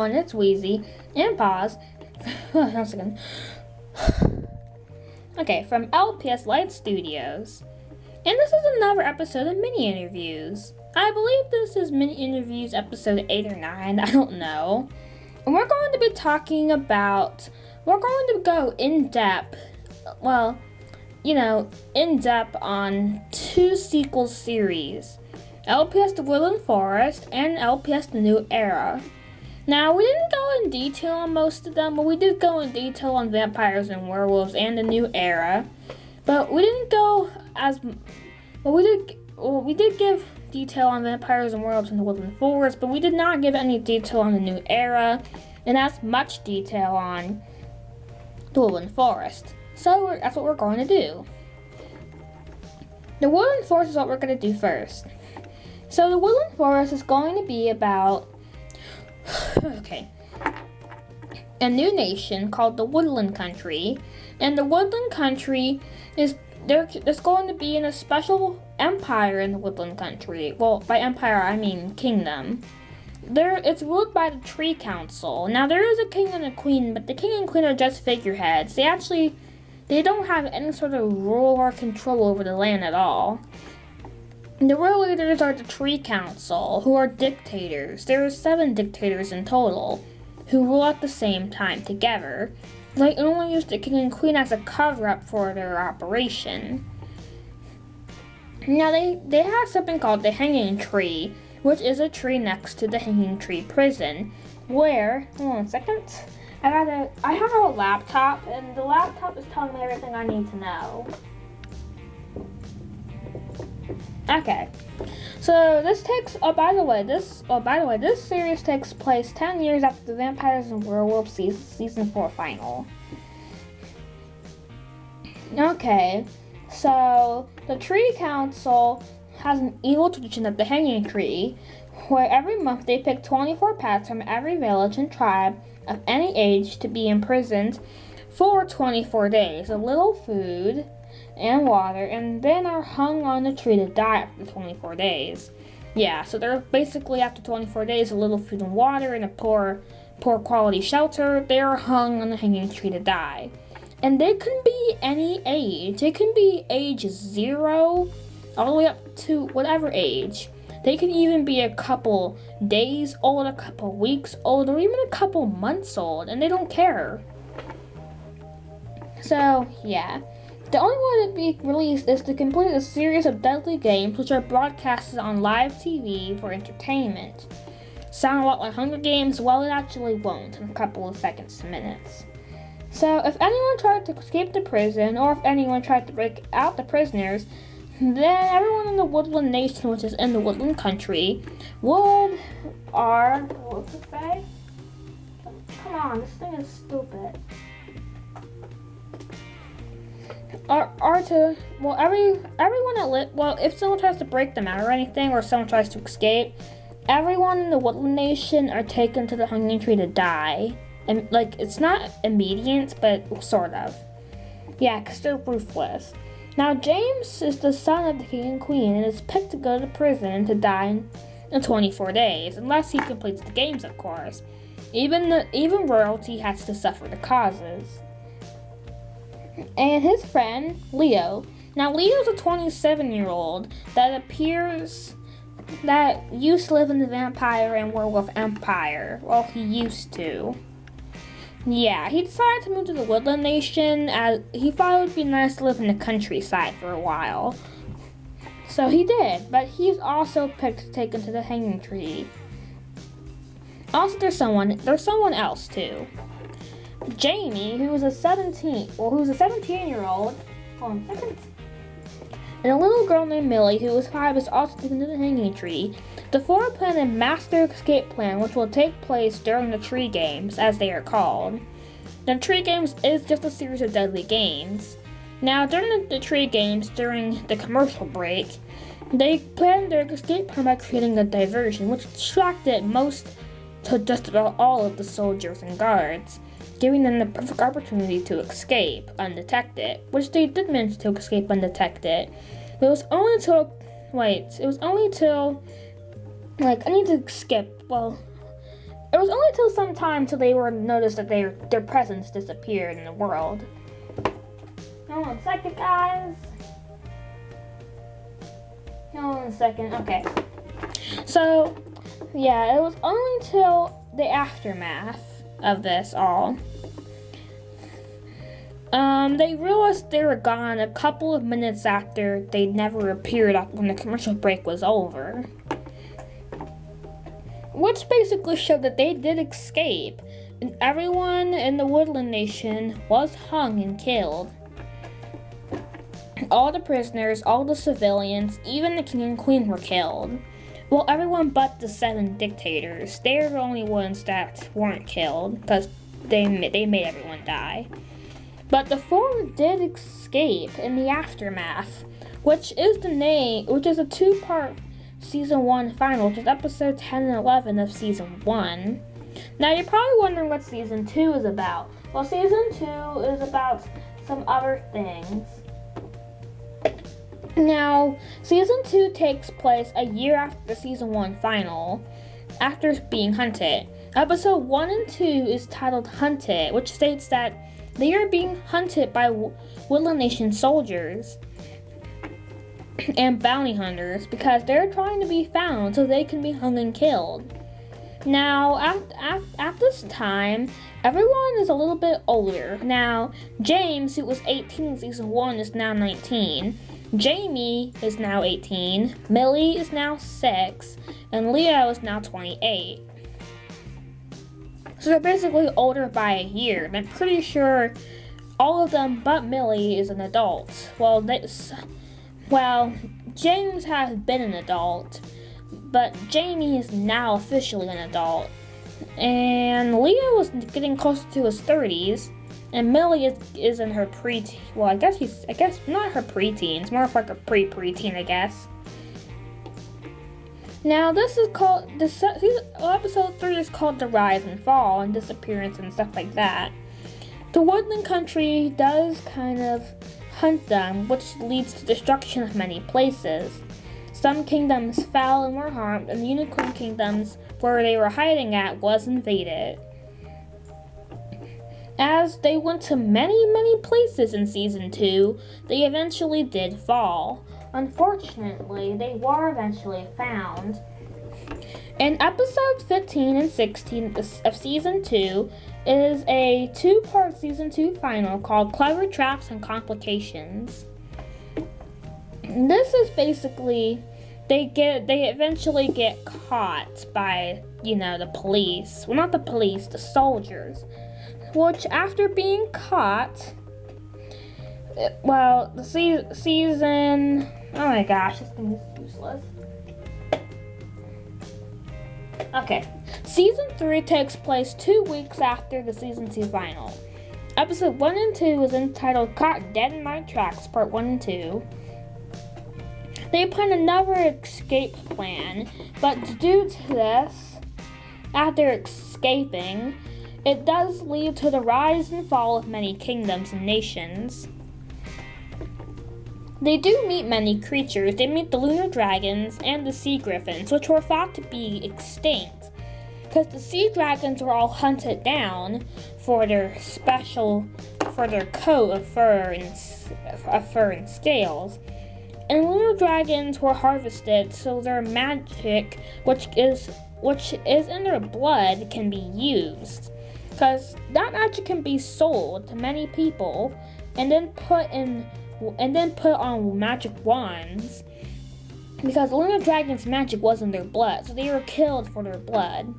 everyone, it's Wheezy, and pause. 1 second. Okay, from LPSlight Studios. And this is another episode of mini interviews. I believe this is mini interviews episode 8 or 9, I don't know. And we're going to be talking about, we're going to go in depth, in depth on 2 sequel series. LPS The Woodland Forest and LPS The New Era. Now, we didn't go in detail on most of them, but we did go in detail on vampires and werewolves and The New Era. But we didn't go as, we did give detail on vampires and werewolves in the Woodland Forest, but we did not give any detail on The New Era, and as much detail on the Woodland Forest. So that's what we're going to do. The Woodland Forest is what we're going to do first. So the Woodland Forest is going to be about a new nation called the Woodland Country, and the Woodland Country is there's going to be in a special empire in the Woodland Country. Well, by empire I mean kingdom. It's ruled by the Tree Council. Now there is a king and a queen, but the king and queen are just figureheads. They don't have any sort of rule or control over the land at all. The real leaders are the Tree Council, who are dictators. There are 7 dictators in total, who rule at the same time together. They only use the king and queen as a cover-up for their operation. Now they have something called the Hanging Tree, which is a tree next to the Hanging Tree prison, where, hold on a second, I have a laptop, and the laptop is telling me everything I need to know. Okay, so this series takes place 10 years after the Vampires and Werewolves season 4 final. Okay, so the Tree Council has an evil tradition of the Hanging Tree, where every month they pick 24 pets from every village and tribe of any age to be imprisoned for 24 days, a little food and water, and then are hung on the tree to die after 24 days. Yeah, so they're basically, after 24 days, a little food and water and a poor quality shelter, they are hung on the hanging tree to die. And they can be any age. They can be age 0 all the way up to whatever age. They can even be a couple days old, a couple weeks old, or even a couple months old, and they don't care. So, yeah. The only way to be released is to complete a series of deadly games which are broadcasted on live TV for entertainment. Sound a lot like Hunger Games? Well, it actually won't in a couple of seconds to minutes. So, if anyone tried to escape the prison, or if anyone tried to break out the prisoners, then everyone in the Woodland Nation, which is in the Woodland Country, what's it say? Come on, this thing is stupid. If someone tries to break them out or anything, or someone tries to escape, everyone in the Woodland Nation are taken to the Hanging Tree to die. And, it's not immediate, but sort of. Yeah, because they're ruthless. Now, James is the son of the king and queen, and is picked to go to prison and to die in 24 days, unless he completes the games, of course. Even royalty has to suffer the causes. And his friend, Leo. Now, Leo's a 27-year-old that used to live in the vampire and werewolf empire. Well, he used to. Yeah, he decided to move to the Woodland Nation as he thought it would be nice to live in the countryside for a while. So he did, but he's also picked to take him to the Hanging Tree. Also, there's someone else too. Jamie, who's a 17-year-old, hold on a second, and a little girl named Millie, who is 5, is also taken to the Hanging Tree. The 4 plan a master escape plan, which will take place during the Tree Games, as they are called. The Tree Games is just a series of deadly games. Now, during the Tree Games, during the commercial break, they planned their escape plan by creating a diversion, which distracted most to just about all of the soldiers and guards, giving them the perfect opportunity to escape undetected, which they did manage to escape undetected. But it was only till, I need to skip, It was only till some time till they were noticed that their presence disappeared in the world. Hold on a second, guys. Hold on a second. Okay. So, yeah, it was only till the aftermath of this all. They realized they were gone a couple of minutes after they never appeared when the commercial break was over. Which basically showed that they did escape, and everyone in the Woodland Nation was hung and killed. All the prisoners, all the civilians, even the king and queen were killed. Well, everyone but the 7 dictators. They're the only ones that weren't killed, because they made everyone die. But the 4 did escape in the aftermath, which is a 2-part Season 1 final, which is episode 10 and 11 of Season 1. Now, you're probably wondering what Season 2 is about. Well, Season 2 is about some other things. Now, Season 2 takes place a year after the Season 1 final, after being hunted. Episode 1 and 2 is titled Hunted, which states that they are being hunted by Woodland Nation soldiers and bounty hunters because they're trying to be found so they can be hung and killed. Now, at this time, everyone is a little bit older. Now, James, who was 18 in Season 1, is now 19. Jamie is now 18. Millie is now 6. And Leo is now 28. So they're basically older by a year. And I'm pretty sure all of them but Millie is an adult. Well, James has been an adult, but Jamie is now officially an adult. And Leo is getting closer to his 30s, and Millie is in her preteen. Well, I guess not her preteens, more of like a preteen, I guess. Now, this is called episode 3 is called The Rise and Fall and Disappearance and stuff like that. The Woodland Country does kind of hunt them, which leads to destruction of many places. Some kingdoms fell and were harmed, and the Unicorn Kingdoms, where they were hiding at, was invaded. As they went to many places in Season 2, they eventually did fall. Unfortunately, they were eventually found. In episodes 15 and 16 of Season 2 is a 2-part Season 2 final called Clever Traps and Complications. This is basically, they eventually get caught by, the police. Well, not the police, the soldiers. Which, after being caught, the season, oh my gosh, this thing is useless. Okay, Season 3 takes place 2 weeks after the Season 2 final. Episode 1 and 2 is entitled Caught Dead in My Tracks, Part 1 and 2. They plan another escape plan, but due to this, after escaping, it does lead to the rise and fall of many kingdoms and nations. They do meet many creatures. They meet the lunar dragons and the sea griffins, which were thought to be extinct, because the sea dragons were all hunted down for their coat of fur and scales. And lunar dragons were harvested so their magic, which is in their blood, can be used. Because that magic can be sold to many people and then put on magic wands. Because lunar dragons' magic was in their blood, so they were killed for their blood.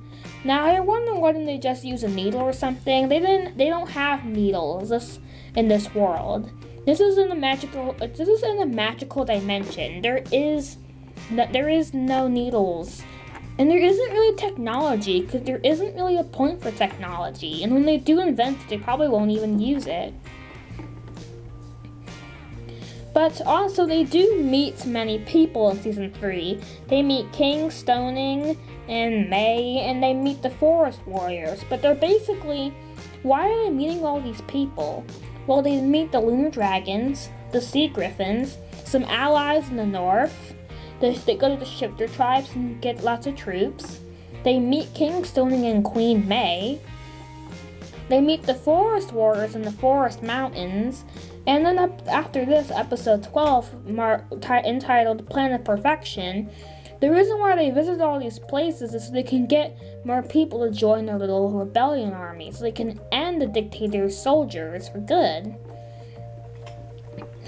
Now you're wondering why didn't they just use a needle or something? They don't have needles in this world. This is in a magical dimension. There is no needles. And there isn't really technology, because there isn't really a point for technology. And when they do invent it, they probably won't even use it. But also, they do meet many people in Season 3. They meet King Stoning and May, and they meet the Forest Warriors. But they're basically, why are they meeting all these people? Well, they meet the Lunar Dragons, the Sea Griffins, some allies in the north. They go to the Shifter tribes and get lots of troops. They meet King Stoning and Queen May. They meet the Forest Warriors in the Forest Mountains. And then after this, episode 12, entitled Planet Perfection, the reason why they visit all these places is so they can get more people to join their little rebellion army, so they can end the dictator's soldiers for good.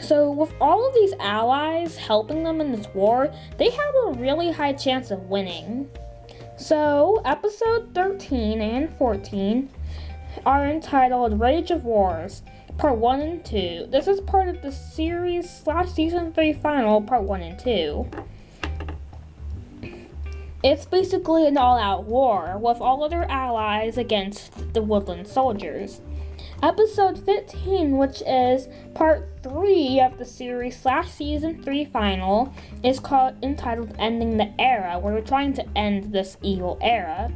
So with all of these allies helping them in this war, they have a really high chance of winning. So episode 13 and 14 are entitled Rage of Wars, Part 1 and 2. This is part of the series / Season 3 final, Part 1 and 2. It's basically an all-out war with all of their allies against the Woodland soldiers. Episode 15, which is Part 3 of the series / Season 3 final, is entitled Ending the Era, where we're trying to end this evil era.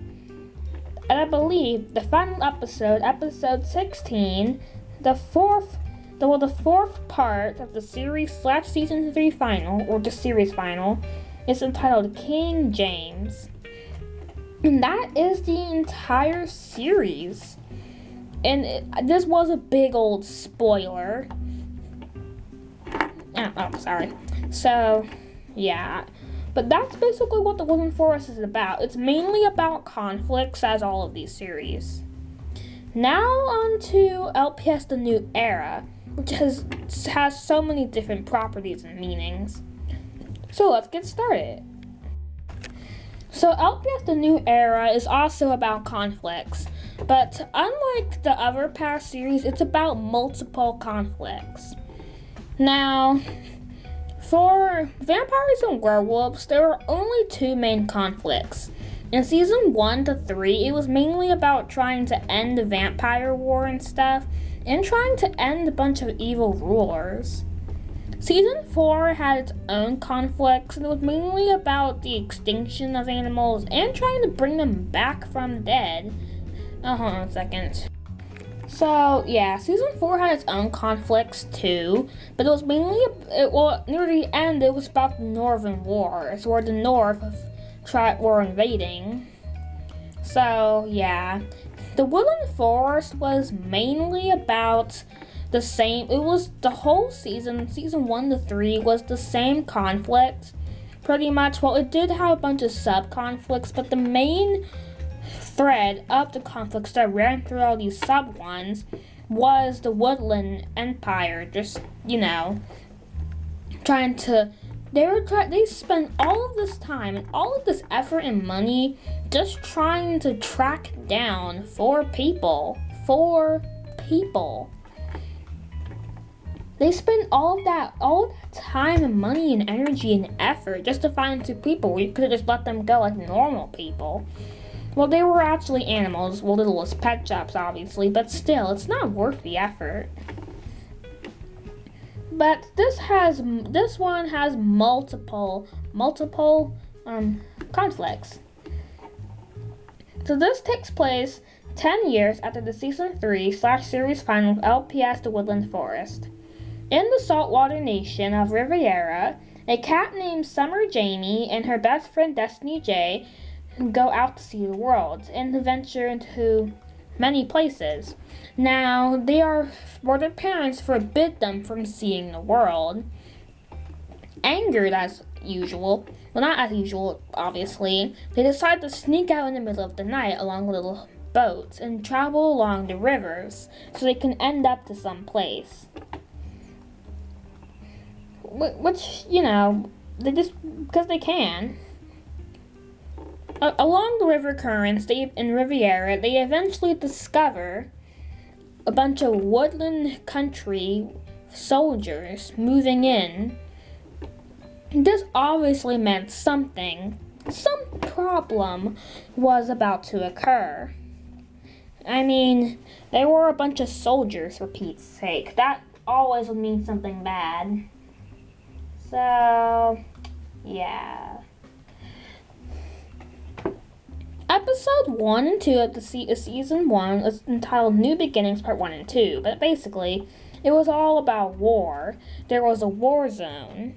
And I believe the final episode, episode 16, the fourth part of the series / Season 3 final, or the series final, is entitled King James. And that is the entire series. And this was a big old spoiler. Oh, sorry. So, yeah. But that's basically what the Woodland Forest is about. It's mainly about conflicts, as all of these series. Now on to LPS The New Era, which has so many different properties and meanings. So let's get started. So LPS The New Era is also about conflicts, but unlike the other past series, it's about multiple conflicts. Now, for vampires and werewolves, there are only 2 main conflicts. In season 1 to 3, it was mainly about trying to end the vampire war and stuff, and trying to end a bunch of evil rulers. Season 4 had its own conflicts, and it was mainly about the extinction of animals and trying to bring them back from the dead. Hold on a second. So, yeah, Season 4 had its own conflicts too, but it was mainly, near the end, it was about the Northern Wars, where the North were invading. So, yeah. The Woodland Forest was mainly about the same. It was the whole season 1 to 3 was the same conflict, pretty much. Well, it did have a bunch of sub-conflicts, but the main thread of the conflicts that ran through all these sub-ones was the Woodland Empire, just, trying to... They spent all of this time and all of this effort and money just trying to track down 4 people. 4 people. They spent all of that time and money and energy and effort just to find 2 people where you could have just let them go like normal people. Well, they were actually animals, well, little as pet shops, obviously, but still, it's not worth the effort. But this one has multiple conflicts. So this takes place 10 years after the season 3 / series final of LPS The Woodland Forest. In the saltwater nation of Riviera, a cat named Summer Jamie and her best friend Destiny J go out to see the world and to venture into many places. Now, their parents forbid them from seeing the world. Angered as usual, well, not as usual, obviously, they decide to sneak out in the middle of the night along little boats and travel along the rivers so they can end up to some place. Which, they just, because they can. Along the river currents in Riviera, they eventually discover a bunch of woodland country soldiers moving in. This obviously meant some problem was about to occur. I mean, they were a bunch of soldiers, for Pete's sake. That always would mean something bad. So, yeah. Episode 1 and 2 of Season 1 is entitled New Beginnings Part 1 and 2, but basically, it was all about war. There was a war zone.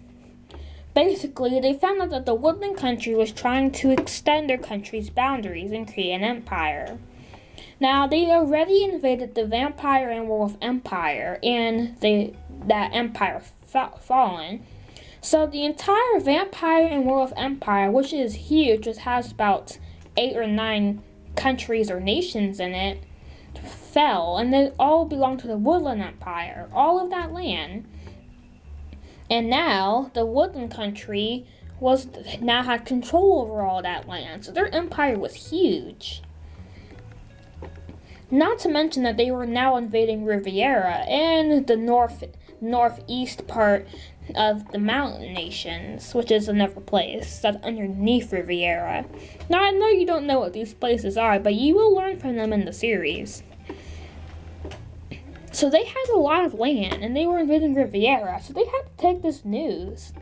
Basically, they found out that the Woodland country was trying to extend their country's boundaries and create an empire. Now, they already invaded the Vampire and Werewolf Empire, and that empire fallen. So the entire Vampire and Werewolf Empire, which is huge, which has about 8 or 9 countries or nations in it, fell, and they all belonged to the Woodland Empire, all of that land. And now the Woodland country now had control over all that land, so their empire was huge. Not to mention that they were now invading Riviera and the northeast part of the mountain nations, which is another place that's underneath Riviera. Now, I know you don't know what these places are, but you will learn from them in the series. So they had a lot of land, and they were invading Riviera, so they had to take this news.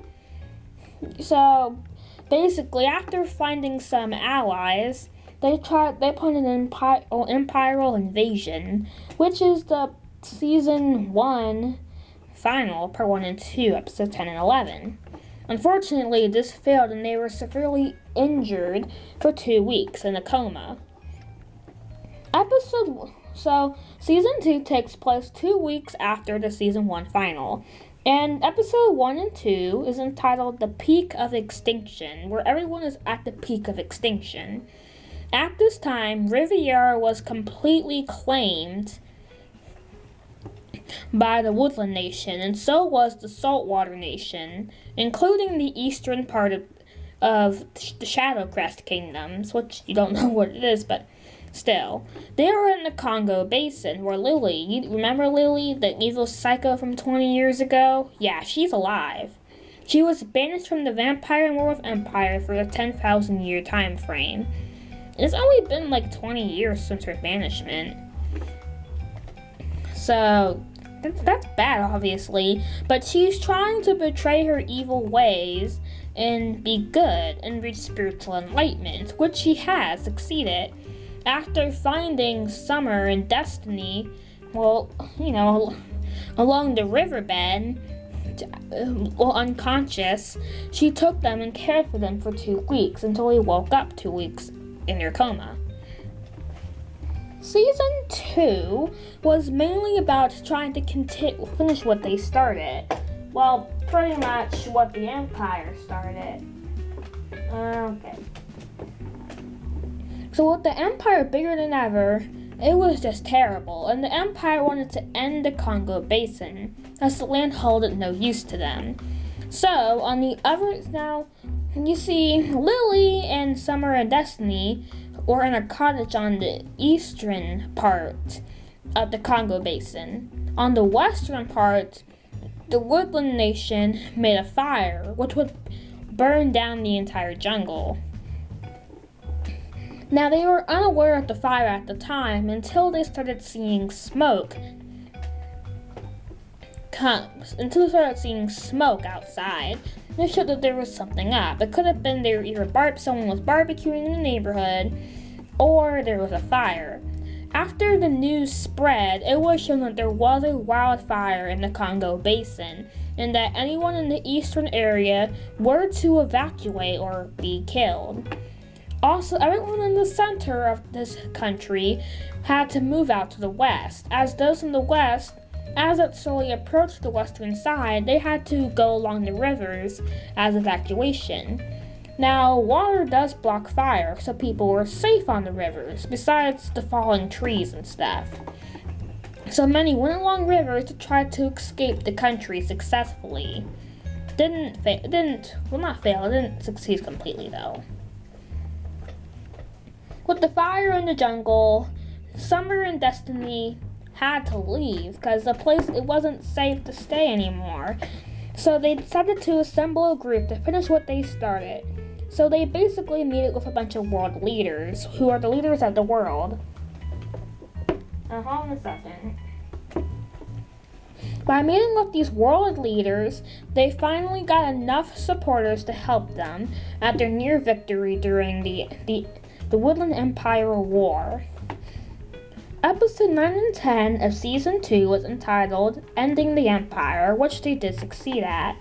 So, basically, after finding some allies, they planned an imperial invasion, which is the Season 1 final, Part 1 and 2, Episodes 10 and 11. Unfortunately, this failed, and they were severely injured for 2 weeks in a coma. So, Season 2 takes place 2 weeks after the Season 1 final. And Episode 1 and 2 is entitled The Peak of Extinction, where everyone is at the peak of extinction. At this time, Riviera was completely claimed by the Woodland Nation, and so was the Saltwater Nation, including the eastern part of the Shadowcrest Kingdoms, which you don't know what it is, but still. They were in the Congo Basin, where Lily, you remember Lily, the evil psycho from 20 years ago? Yeah, she's alive. She was banished from the Vampire and Werewolf Empire for a 10,000 year time frame. It's only been like 20 years since her banishment. So, that's bad, obviously, but she's trying to betray her evil ways and be good and reach spiritual enlightenment, which she has succeeded. After finding Summer and Destiny, along the riverbed, unconscious, she took them and cared for them for 2 weeks until he woke up 2 weeks in their coma. Season 2 was mainly about trying to finish what they started. Well, pretty much what the Empire started. Okay. So with the Empire bigger than ever, it was just terrible, and the Empire wanted to end the Congo Basin, as the land held no use to them. So, now, you see, Lily and Summer and Destiny were in a cottage on the eastern part of the Congo Basin. On the western part, the Woodland Nation made a fire, which would burn down the entire jungle. Now, they were unaware of the fire at the time until they started seeing smoke outside. It showed that there was something up. It could have been someone was barbecuing in the neighborhood, or there was a fire. After the news spread, it was shown that there was a wildfire in the Congo Basin, and that anyone in the eastern area were to evacuate or be killed. Also, everyone in the center of this country had to move out to the west, as those in the west, as it slowly approached the western side, they had to go along the rivers as evacuation. Now, water does block fire, so people were safe on the rivers, besides the falling trees and stuff. So many went along rivers to try to escape the country successfully. It didn't succeed completely though. With the fire in the jungle, Summer and Destiny had to leave because it wasn't safe to stay anymore. So they decided to assemble a group to finish what they started. So they basically meet with a bunch of world leaders, who are the leaders of the world. Hold on a second. By meeting with these world leaders, they finally got enough supporters to help them at their near victory during the Woodland Empire War. Episode 9 and 10 of Season 2 was entitled Ending the Empire, which they did succeed at.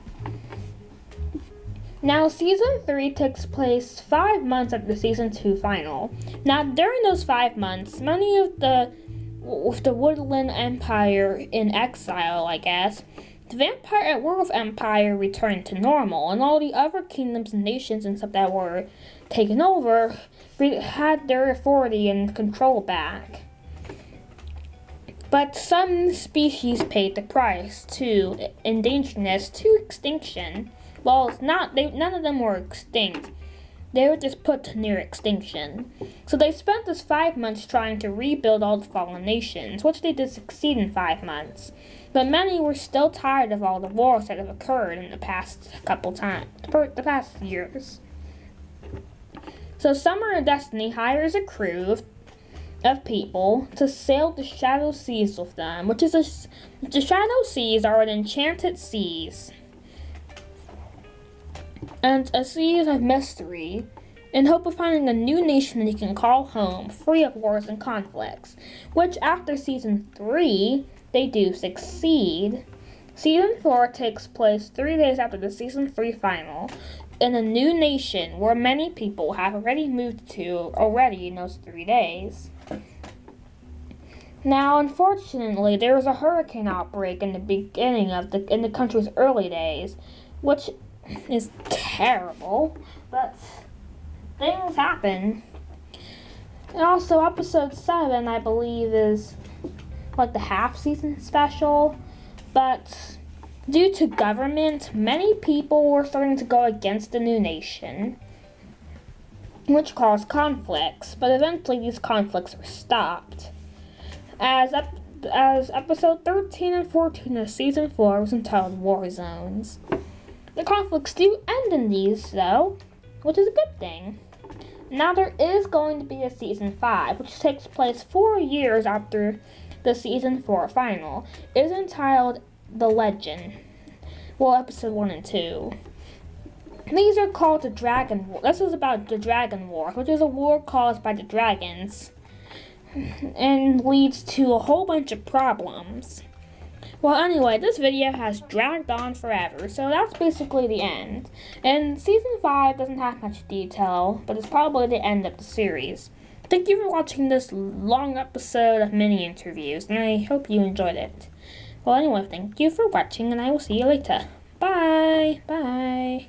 Now, Season 3 takes place 5 months after the Season 2 final. Now, during those 5 months, many of the Woodland Empire in exile, I guess, the Vampire and Werewolf Empire returned to normal, and all the other kingdoms and nations and stuff that were taken over had their authority and control back. But some species paid the price to endangeredness to extinction. Well, none of them were extinct. They were just put near extinction. So they spent this 5 months trying to rebuild all the fallen nations, which they did succeed in 5 months. But many were still tired of all the wars that have occurred in the past the past years. So Summer of Destiny hires a crew of people to sail the Shadow Seas with them, the Shadow Seas are an enchanted seas, and a seas of mystery, in hope of finding a new nation that you can call home, free of wars and conflicts, which after Season 3, they do succeed. Season 4 takes place 3 days after the Season 3 final, in a new nation where many people have already moved to in those 3 days. Now, unfortunately, there was a hurricane outbreak in the beginning in the country's early days, which is terrible, but things happen. And also, episode 7, I believe, is like the half-season special, but due to government, many people were starting to go against the new nation, which caused conflicts, but eventually these conflicts were stopped. As episode 13 and 14 of Season 4 was entitled War Zones. The conflicts do end in these, though, which is a good thing. Now there is going to be a Season 5, which takes place 4 years after the Season 4 final. It is entitled The Legend. Well, episode 1 and 2. These are called the Dragon War. This is about the Dragon War, which is a war caused by the dragons and leads to a whole bunch of problems. Well, anyway, this video has dragged on forever, so that's basically the end. And Season 5 doesn't have much detail, but it's probably the end of the series. Thank you for watching this long episode of mini interviews, and I hope you enjoyed it. Well, anyway, thank you for watching, and I will see you later. Bye! Bye!